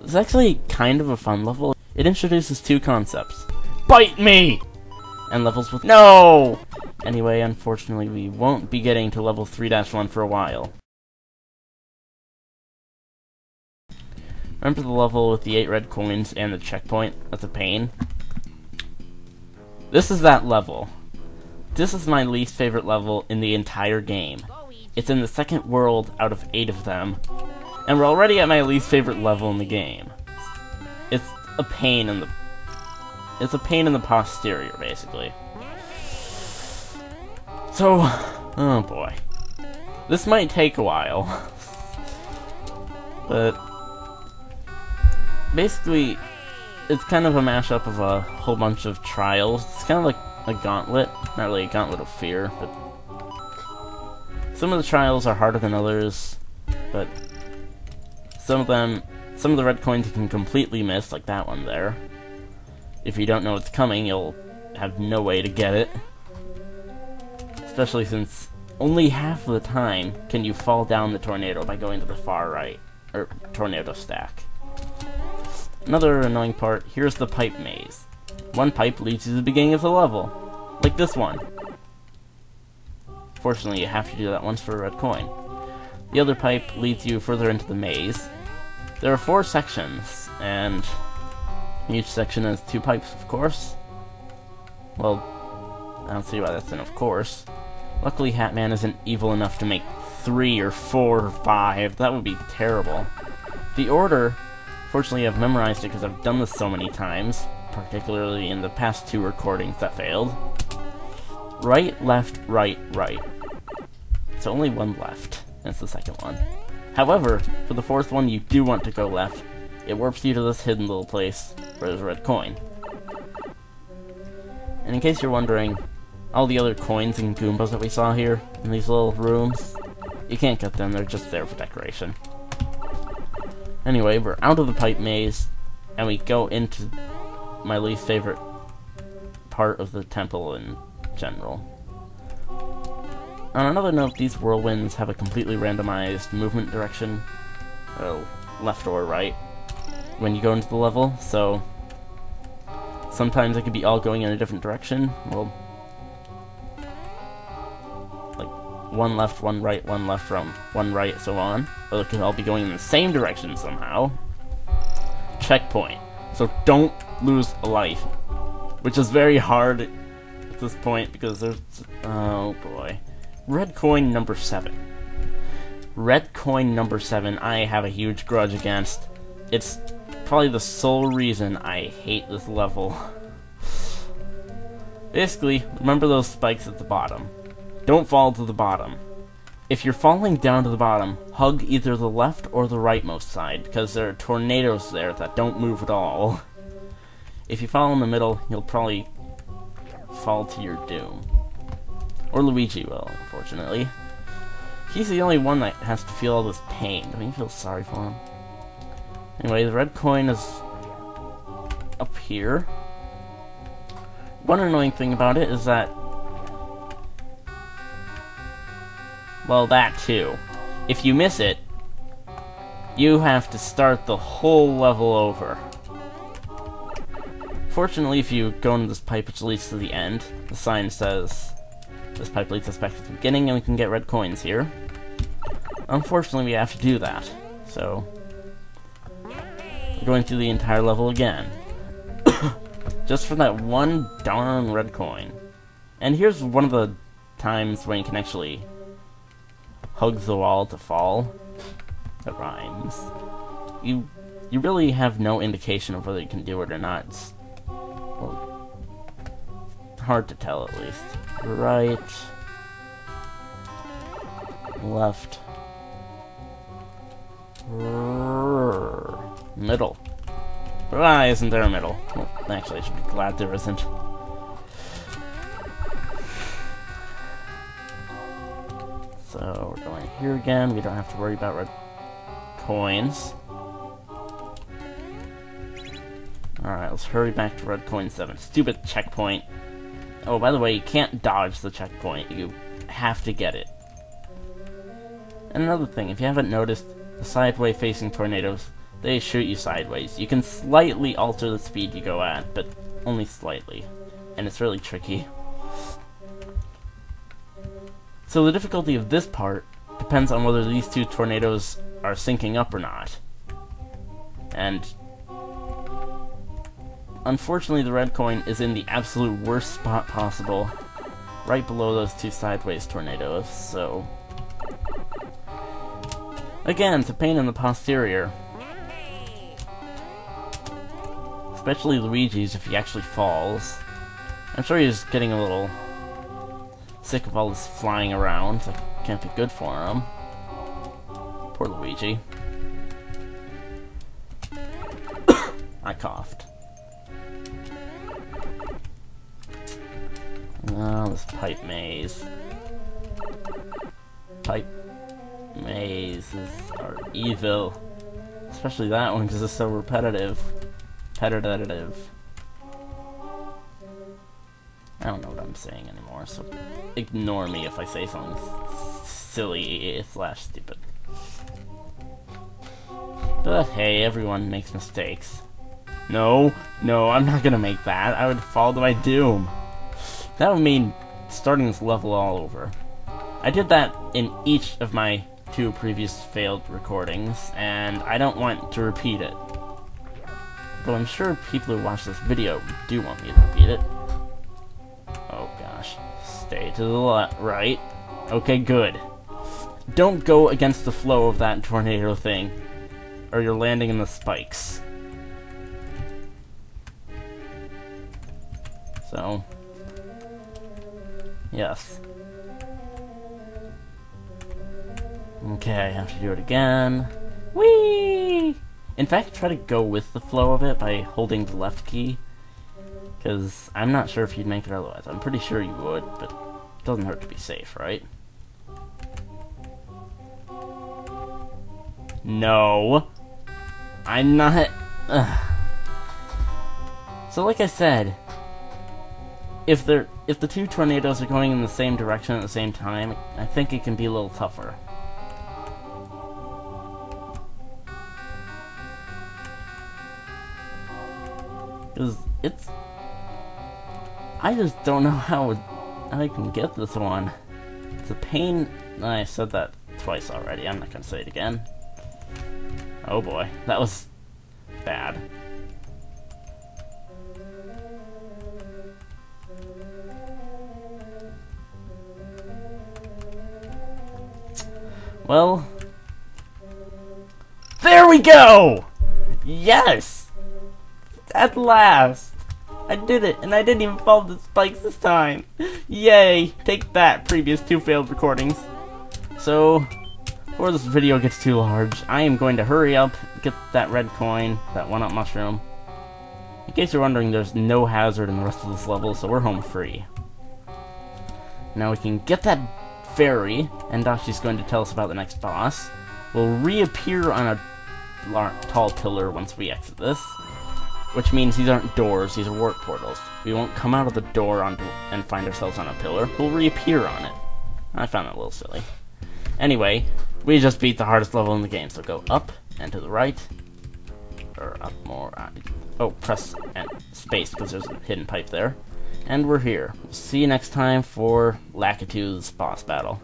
It's actually kind of a fun level. It introduces two concepts. Bite me! And levels with no! Anyway, unfortunately, we won't be getting to level 3-1 for a while. Remember the level with the 8 red coins and the checkpoint? That's a pain. This is that level. This is my least favorite level in the entire game. It's in the second world out of 8 of them. And we're already at my least favorite level in the game. It's a pain in the... It's a pain in the posterior, basically. So... Oh boy. This might take a while. But... Basically, it's kind of a mashup of a whole bunch of trials. It's kind of like a gauntlet. Not really a gauntlet of fear, but... Some of the trials are harder than others, but... Some of the red coins you can completely miss, like that one there. If you don't know it's coming, you'll have no way to get it. Especially since only half of the time can you fall down the tornado by going to the far right, or tornado stack. Another annoying part, here's the pipe maze. One pipe leads you to the beginning of the level, like this one. Fortunately, you have to do that once for a red coin. The other pipe leads you further into the maze. There are 4 sections, and each section has 2 pipes, of course. Well, I don't see why that's an of course. Luckily, Hatman isn't evil enough to make 3 or 4 or 5. That would be terrible. The order, fortunately I've memorized it because I've done this so many times, particularly in the past 2 recordings that failed. Right, left, right, right. So only one left. That's the second one. However, for the 4th one, you do want to go left. It warps you to this hidden little place where there's a red coin. And in case you're wondering, all the other coins and Goombas that we saw here in these little rooms, you can't get them, they're just there for decoration. Anyway, we're out of the pipe maze, and we go into my least favorite part of the temple in general. On another note, these whirlwinds have a completely randomized movement direction, left or right, when you go into the level, so sometimes it could be all going in a different direction. Well, like one left, one right, one left, one right, so on. Or it could all be going in the same direction somehow. Checkpoint. So don't lose a life, which is very hard at this point because there's... oh boy. Red coin number 7. Red coin number 7 I have a huge grudge against. It's probably the sole reason I hate this level. Basically, remember those spikes at the bottom. Don't fall to the bottom. If you're falling down to the bottom, hug either the left or the rightmost side, because there are tornadoes there that don't move at all. If you fall in the middle, you'll probably fall to your doom. Or Luigi will, unfortunately. He's the only one that has to feel all this pain. Don't you feel sorry for him? Anyway, the red coin is up here. One annoying thing about it is that... well, that too. If you miss it, you have to start the whole level over. Fortunately, if you go into this pipe which leads to the end, the sign says... this pipe leads us back to the beginning, and we can get red coins here. Unfortunately, we have to do that, so... we're going through the entire level again. Just for that one darn red coin. And here's one of the times when you can actually hug the wall to fall. That rhymes. You really have no indication of whether you can do it or not. It's, well, hard to tell, at least. Right, left, middle. Why isn't there a middle? Well, actually, I should be glad there isn't. So, we're going here again. We don't have to worry about red coins. Alright, let's hurry back to red coin 7. Stupid checkpoint. Oh, by the way, you can't dodge the checkpoint. You have to get it. And another thing, if you haven't noticed, the sideway facing tornadoes they shoot you sideways. You can slightly alter the speed you go at, but only slightly. And it's really tricky. So the difficulty of this part depends on whether these two tornadoes are syncing up or not. And unfortunately the red coin is in the absolute worst spot possible, right below those two sideways tornadoes, so... Again, it's a pain in the posterior. Especially Luigi's if he actually falls. I'm sure he's getting a little sick of all this flying around. That can't be good for him. Poor Luigi. I coughed. Oh, this pipe maze. Pipe mazes are evil. Especially that one because it's so repetitive. I don't know what I'm saying anymore, so ignore me if I say something silly / stupid. But hey, everyone makes mistakes. No, I'm not gonna make that. I would fall to my doom. That would mean starting this level all over. I did that in each of my 2 previous failed recordings, and I don't want to repeat it. Though I'm sure people who watch this video do want me to repeat it. Oh gosh. Stay to the right. Okay, good. Don't go against the flow of that tornado thing, or you're landing in the spikes. So, yes. Okay, I have to do it again. Whee! In fact, try to go with the flow of it by holding the left key, because I'm not sure if you'd make it otherwise. I'm pretty sure you would, but it doesn't hurt to be safe, right? No! I'm not... Ugh. So like I said, if the 2 tornadoes are going in the same direction at the same time, I think it can be a little tougher. Because it's... I just don't know how I can get this one. It's a pain... I said that twice already, I'm not gonna say it again. Oh boy, that was bad. Well... There we go! Yes! At last! I did it, and I didn't even fall to the spikes this time! Yay! Take that, previous 2 failed recordings. So, before this video gets too large, I am going to hurry up, get that red coin, that 1-up mushroom. In case you're wondering, there's no hazard in the rest of this level, so we're home free. Now we can get that fairy, and Dachi's going to tell us about the next boss. We'll reappear on a tall pillar once we exit this. Which means these aren't doors, these are warp portals. We won't come out of the door and find ourselves on a pillar. We'll reappear on it. I found that a little silly. Anyway, we just beat the hardest level in the game, so go up and to the right. Or up more. Oh, press and space because there's a hidden pipe there. And we're here. See you next time for Lakitu's boss battle.